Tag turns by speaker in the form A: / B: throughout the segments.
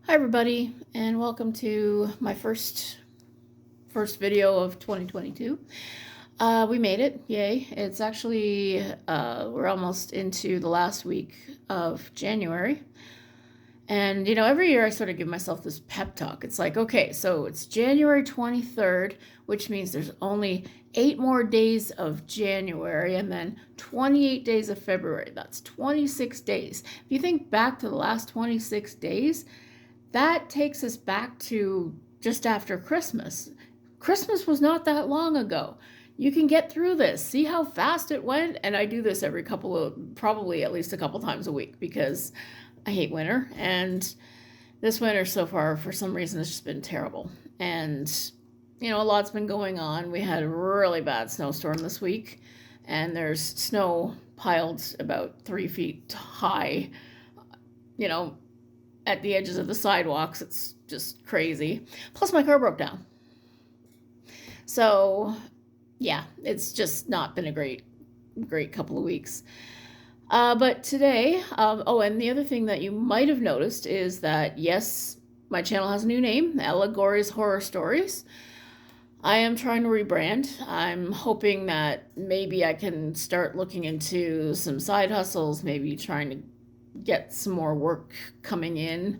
A: Hi everybody, and welcome to my first video of 2022. We made it, yay. It's actually, we're almost into the last week of January. And, every year I sort of give myself this pep talk. It's like, okay, so it's January 23rd, which means there's only 8 more days of January and then 28 days of February. That's 26 days. If you think back to the last 26 days, that takes us back to just after Christmas. Christmas was not that long ago. You can get through this. See how fast it went? And I do this every probably at least a couple times a week because I hate winter. And this winter so far, for some reason, has just been terrible. And, a lot's been going on. We had a really bad snowstorm this week. And there's snow piled about 3 feet high, at the edges of the sidewalks. It's just crazy. Plus my car broke down. So yeah, it's just not been a great couple of weeks. But today, and the other thing that you might have noticed is that, yes, my channel has a new name, Allegories Horror Stories. I am trying to rebrand. I'm hoping that maybe I can start looking into some side hustles, maybe trying to get some more work coming in.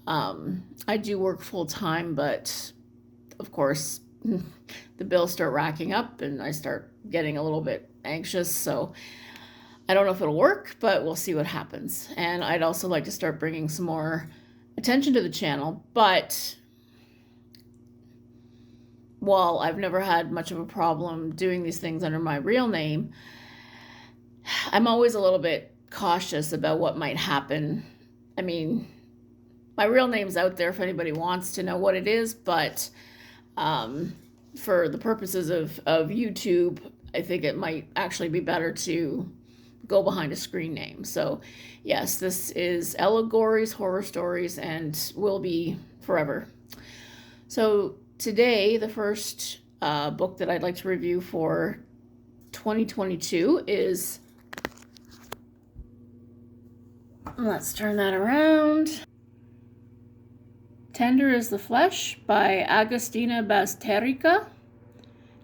A: I do work full time, but of course the bills start racking up and I start getting a little bit anxious. So I don't know if it'll work, but we'll see what happens. And I'd also like to start bringing some more attention to the channel. But while I've never had much of a problem doing these things under my real name, I'm always a little bit cautious about what might happen. I mean, my real name's out there if anybody wants to know what it is, but for the purposes of YouTube, I think it might actually be better to go behind a screen name. So yes, this is Allegories Horror Stories and will be forever. So today, the first book that I'd like to review for 2022 is, let's turn that around, Tender is the Flesh by Agustina Bazterrica.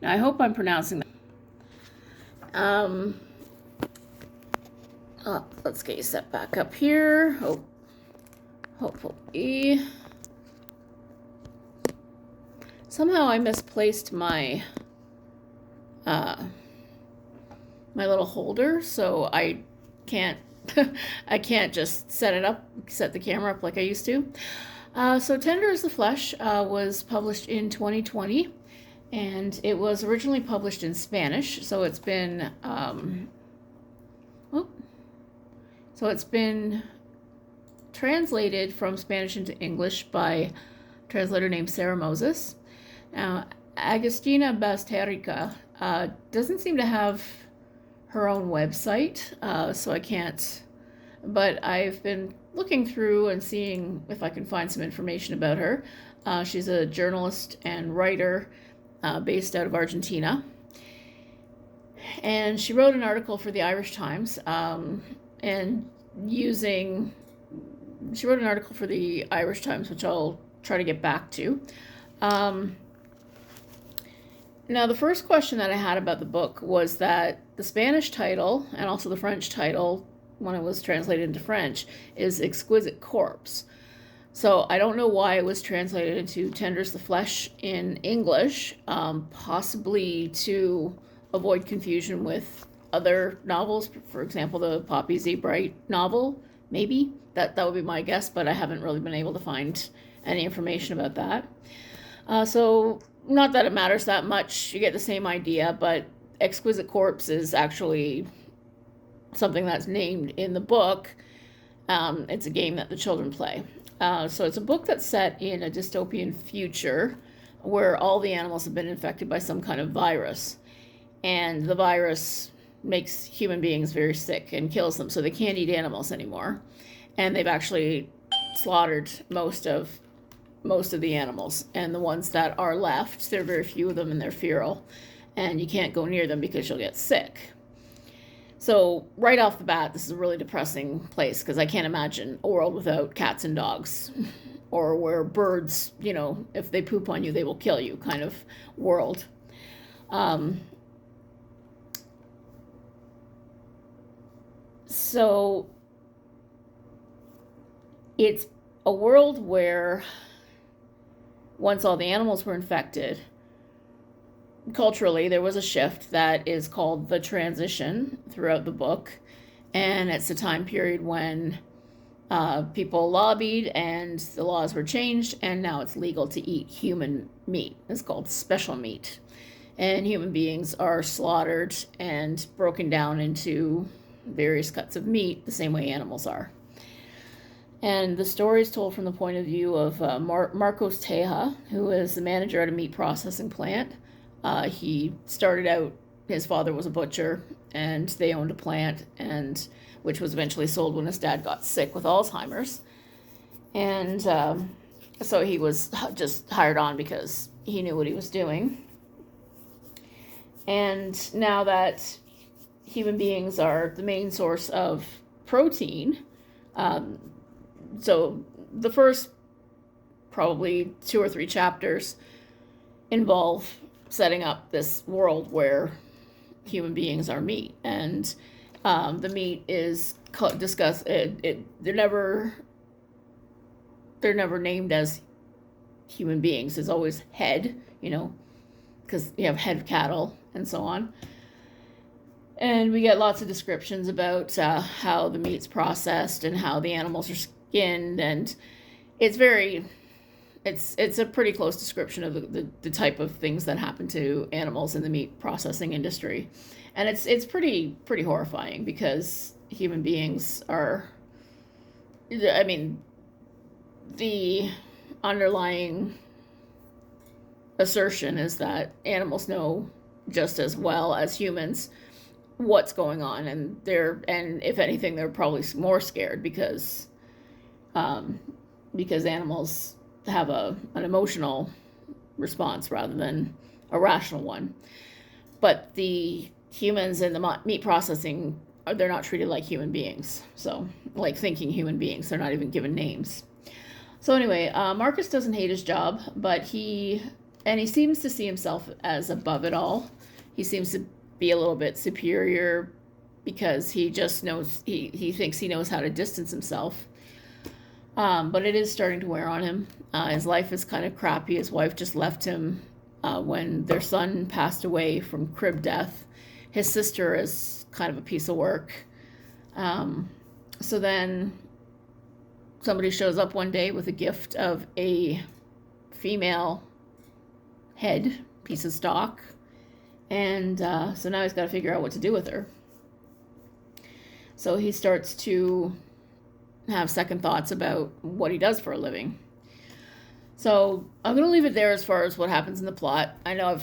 A: Now, I hope I'm pronouncing that. Let's get you set back up here. Hopefully. Somehow I misplaced my my little holder, so I can't I can't just set the camera up like I used to. So Tender is the Flesh was published in 2020, and it was originally published in Spanish. So it's been translated from Spanish into English by a translator named Sarah Moses. Now, Agustina Bazterrica doesn't seem to have her own website, so I can't, but I've been looking through and seeing if I can find some information about her. She's a journalist and writer based out of Argentina, and she wrote an article for the Irish Times, she wrote an article for the Irish Times, which I'll try to get back to. Now, the first question that I had about the book was that the Spanish title and also the French title, when it was translated into French, is Exquisite Corpse. So I don't know why it was translated into Tender's the Flesh in English, possibly to avoid confusion with other novels, for example, the Poppy Z. Bright novel, maybe. That would be my guess, but I haven't really been able to find any information about that. So not that it matters that much, you get the same idea, but Exquisite Corpse is actually something that's named in the book. It's a game that the children play. So it's a book that's set in a dystopian future where all the animals have been infected by some kind of virus. And the virus makes human beings very sick and kills them, so they can't eat animals anymore. And they've actually slaughtered most of the animals, and the ones that are left, there are very few of them, and they're feral, and you can't go near them because you'll get sick. So right off the bat, this is a really depressing place because I can't imagine a world without cats and dogs. or where birds, if they poop on you, they will kill you kind of world. So it's a world where once all the animals were infected, culturally there was a shift that is called the transition throughout the book. And it's a time period when people lobbied and the laws were changed, and now it's legal to eat human meat. It's called special meat. And human beings are slaughtered and broken down into various cuts of meat the same way animals are. And the story is told from the point of view of Marcos Teja, who is the manager at a meat processing plant. He started out, his father was a butcher, and they owned a plant, and which was eventually sold when his dad got sick with Alzheimer's. And so he was just hired on because he knew what he was doing. And now that human beings are the main source of protein, so the first probably 2 or 3 chapters involve setting up this world where human beings are meat, and the meat is discussed. They're never named as human beings. It's always head, because you have head of cattle and so on. And we get lots of descriptions about how the meat's processed and how the animals are skinned, and it's a pretty close description of the type of things that happen to animals in the meat processing industry. And it's pretty horrifying, because human beings are, the underlying assertion is that animals know just as well as humans what's going on, and if anything, they're probably more scared because animals have an emotional response rather than a rational one. But the humans in the meat processing, they're not treated like human beings. So, like thinking human beings, they're not even given names. So anyway, Marcus doesn't hate his job, but he seems to see himself as above it all. He seems to be a little bit superior because he just knows, he thinks he knows how to distance himself. But it is starting to wear on him. His life is kind of crappy. His wife just left him when their son passed away from crib death. His sister is kind of a piece of work. So then somebody shows up one day with a gift of a female head, piece of stock. And so now he's got to figure out what to do with her. So he starts to have second thoughts about what he does for a living. So I'm going to leave it there as far as what happens in the plot. I know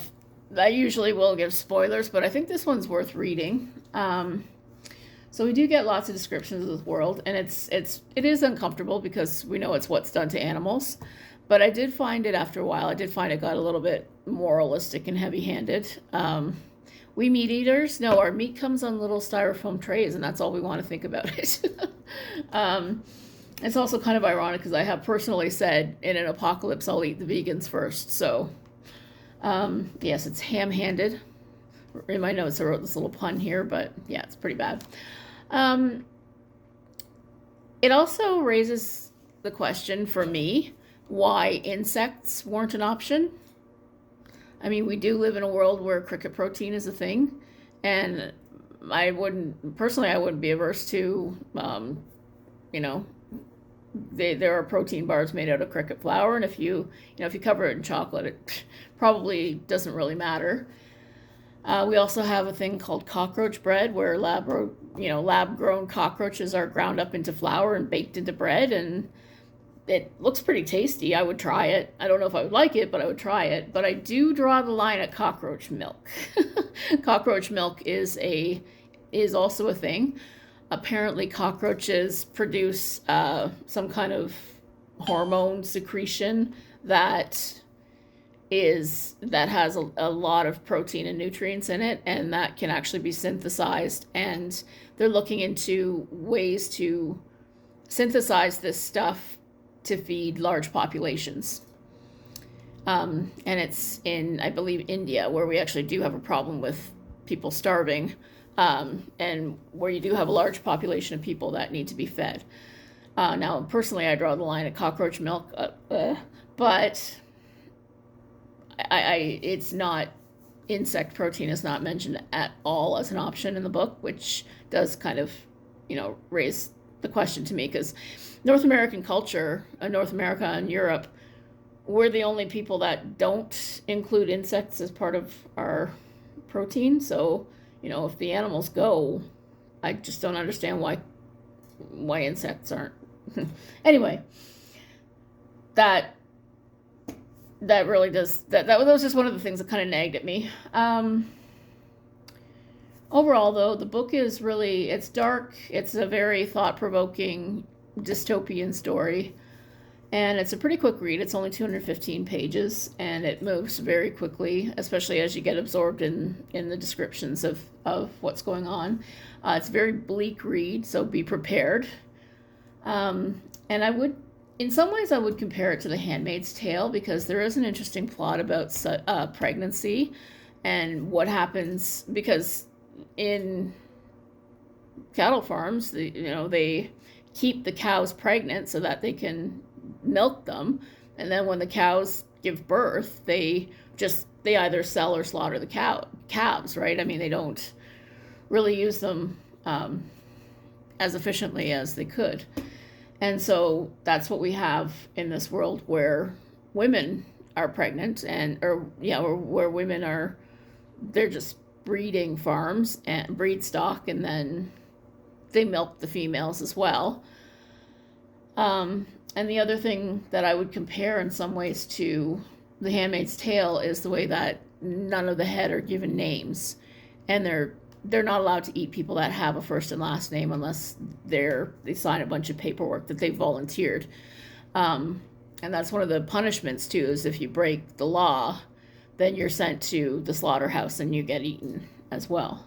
A: I usually will give spoilers, but I think this one's worth reading. So we do get lots of descriptions of this world, and it is uncomfortable because we know it's what's done to animals. But I did find it after a while. I did find it got a little bit moralistic and heavy-handed. We meat eaters, no, our meat comes on little styrofoam trays, and that's all we want to think about it. It's also kind of ironic because I have personally said in an apocalypse I'll eat the vegans first. So yes, it's ham-handed. In my notes I wrote this little pun here, but yeah, it's pretty bad. It also raises the question for me why insects weren't an option. I mean, we do live in a world where cricket protein is a thing, and I wouldn't be averse to, there are protein bars made out of cricket flour, and if you cover it in chocolate, it probably doesn't really matter. We also have a thing called cockroach bread, where lab-grown cockroaches are ground up into flour and baked into bread, and it looks pretty tasty. I would try it. I don't know if I would like it, but I would try it. But I do draw the line at cockroach milk. Cockroach milk is also a thing. Apparently, cockroaches produce some kind of hormone secretion that has a lot of protein and nutrients in it, and that can actually be synthesized. And they're looking into ways to synthesize this stuff to feed large populations. And it's in, I believe, India, where we actually do have a problem with people starving, and where you do have a large population of people that need to be fed. Now, personally, I draw the line at cockroach milk, but it's not, insect protein is not mentioned at all as an option in the book, which does kind of, raise the question to me, because North American culture, North America and Europe, we're the only people that don't include insects as part of our protein. So, if the animals go, I just don't understand why insects aren't. Anyway, that really does, that was just one of the things that kind of nagged at me. Overall, though, the book is really, it's dark. It's a very thought-provoking dystopian story. And it's a pretty quick read. It's only 215 pages, and it moves very quickly, especially as you get absorbed in the descriptions of what's going on. It's a very bleak read, so be prepared. And in some ways, I would compare it to The Handmaid's Tale, because there is an interesting plot about pregnancy and what happens, because in cattle farms, they keep the cows pregnant so that they can milk them, and then when the cows give birth, they either sell or slaughter the calves, right? I mean, they don't really use them as efficiently as they could. And so that's what we have in this world, where women are pregnant, or where women they're just breeding farms and breed stock, and then they milk the females as well. And the other thing that I would compare in some ways to The Handmaid's Tale is the way that none of the head are given names, and they're not allowed to eat people that have a first and last name unless they sign a bunch of paperwork that they volunteered. And that's one of the punishments too, is if you break the law, then you're sent to the slaughterhouse and you get eaten as well.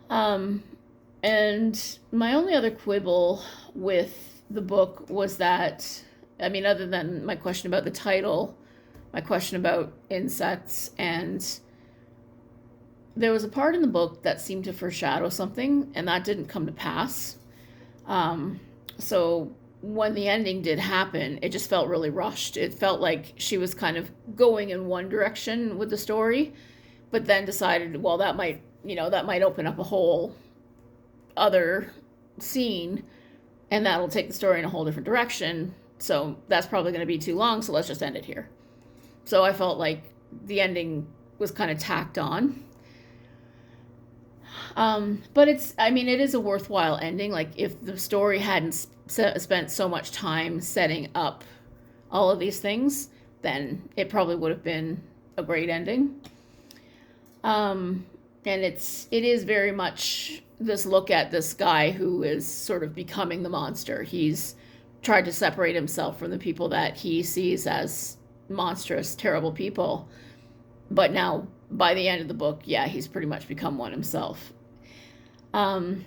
A: And my only other quibble with the book was that, other than my question about the title, my question about insects, and there was a part in the book that seemed to foreshadow something, and that didn't come to pass. So when the ending did happen, it just felt really rushed. It felt like she was kind of going in one direction with the story, but then decided, well, that might open up a whole other scene, and that'll take the story in a whole different direction. So that's probably going to be too long, so let's just end it here. So I felt like the ending was kind of tacked on. But it is a worthwhile ending. Like, if the story hadn't spent so much time setting up all of these things, then it probably would have been a great ending. And it is very much this look at this guy who is sort of becoming the monster. He's tried to separate himself from the people that he sees as monstrous, terrible people. But now, by the end of the book, he's pretty much become one himself. And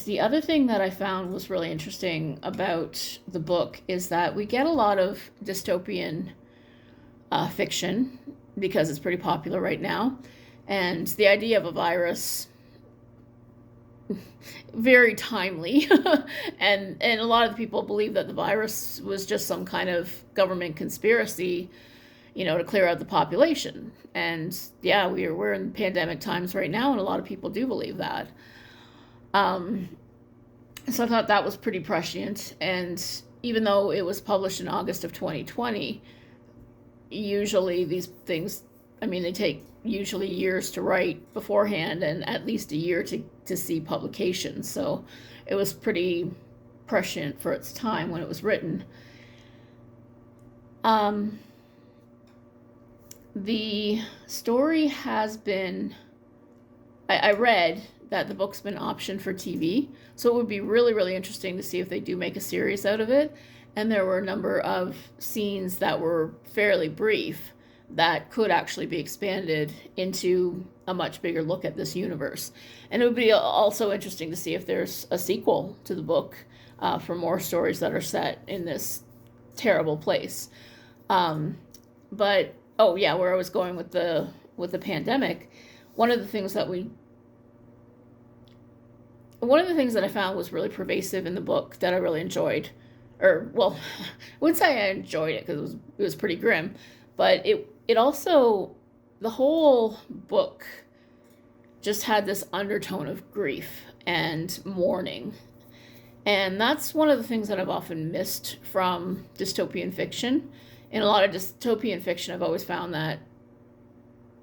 A: the other thing that I found was really interesting about the book is that we get a lot of dystopian fiction, because it's pretty popular right now. And the idea of a virus, very timely. and a lot of the people believe that the virus was just some kind of government conspiracy, to clear out the population. And we're in pandemic times right now, and a lot of people do believe that. So I thought that was pretty prescient. And even though it was published in August of 2020, usually these things, they take usually years to write beforehand, and at least a year to see publication. So it was pretty prescient for its time when it was written. The story has been, I read that the book's been optioned for TV, so it would be really, really interesting to see if they do make a series out of it. And there were a number of scenes that were fairly brief that could actually be expanded into a much bigger look at this universe. And it would be also interesting to see if there's a sequel to the book. for more stories that are set in this terrible place. But oh yeah, where I was going with the pandemic, one of the things that we one of the things that I found was really pervasive in the book that I really enjoyed, or well, I wouldn't say I enjoyed it because it was pretty grim, but it also, the whole book just had this undertone of grief and mourning. And that's one of the things that I've often missed from dystopian fiction. In a lot of dystopian fiction, I've always found that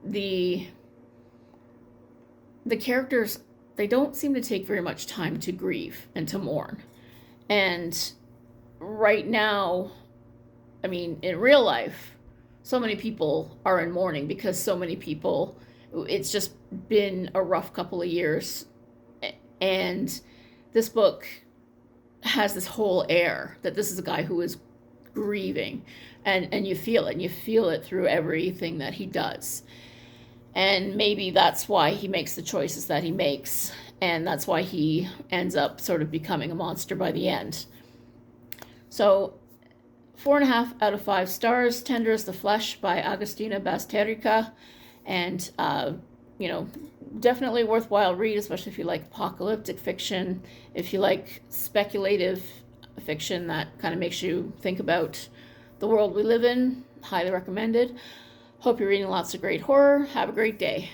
A: the the characters, they don't seem to take very much time to grieve and to mourn. And right now, I mean, in real life, so many people are in mourning because so many people, it's just been a rough couple of years. And this book has this whole air that this is a guy who is grieving, and you feel it, and you feel it through everything that he does. And maybe that's why he makes the choices that he makes, and that's why he ends up sort of becoming a monster by the end. So 4.5 out of 5 stars. Tender as the Flesh by Agustina Bazterrica. And you know, definitely worthwhile read, especially if you like apocalyptic fiction, if you like speculative fiction that kind of makes you think about the world we live in. Highly recommended. Hope you're reading lots of great horror. Have a great day.